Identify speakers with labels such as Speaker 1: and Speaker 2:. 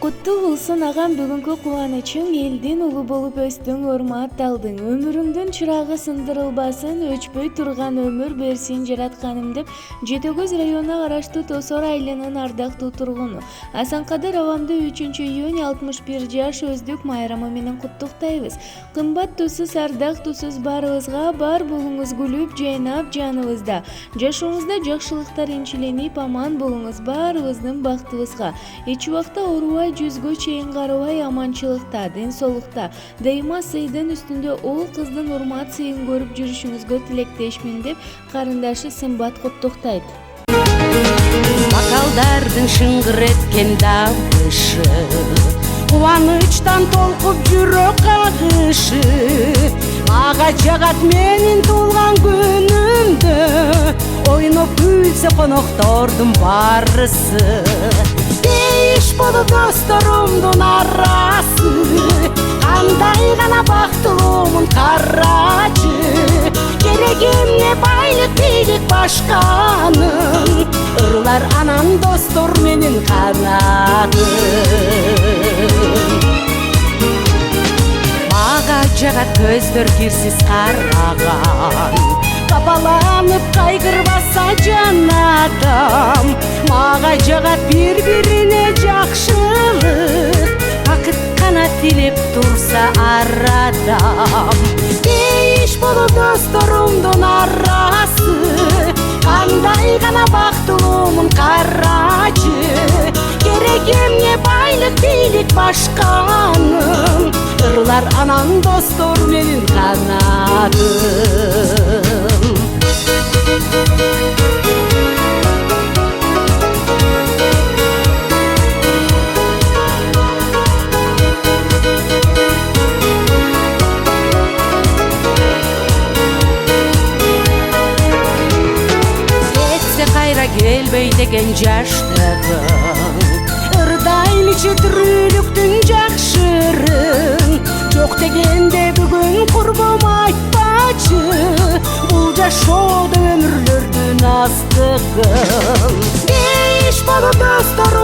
Speaker 1: Куттуу болсун агам, бүгүнкү кубанычың элдин улу болуп өстүң, урматталдың. Өмүрүңдүн чырагы сындырылбасын, өчпөй турган өмүр берсин жаратканым деп Жети Көз районуна караштуу Тосор айылынын ардактуу тургуну Асанкадыр абамды 3-июнь 61 жаш өздүк майрамы менен куттуктайбыз. Кымбат тусуз, ардактуусуз баарыбызга бар болуңуз күлүп, жайнап жаныбызда. Жашооңузда жакшылыктар инчиленип, аман болуңуз баарыбыздын бактыбызга. Эч убакта оорубай, жүзгө чейин карабай, аманчылыкта, ден соолукта, дайыма сыйдын үстүндө ол кыздын урмат сыйын көрүп жүрүшүңүзгө тилектешмин деп карындашы Сымбат куттуктайт.
Speaker 2: Бокалдардын шыңгыр эткен дагышы, кубанычтан толкуп жүрөк кагышы, мага жагат менин туулган күнүмдө, ойноп күлсө коноктордун барысы. Дейиш болуп досторумдун арасы, кандай гана бактылуумун карачы, керек эмне байлык бийлик башканын, ырлар анан достор менин канатым. Мага жагат көздөр кирсиз караган, капаланып кайгырбаса жан адам. Мага жагат бири-бирине жакшылык, бакыт гана тилеп турса арадам. Дейиш болуп досторумдун арасы, кандай гана бактылуумун карачы, керек эмне байлык бийлик башканын, ырлар анан достор менин канатым. Кайра келбей деген жаштыгың, ырдайын ичи тирүүлүктүн жакшырын, жок дегенде бүгүн курбум айтпачы, бул жашоодо өмүрлөрдүн аздыгын. Дейиш болуп достор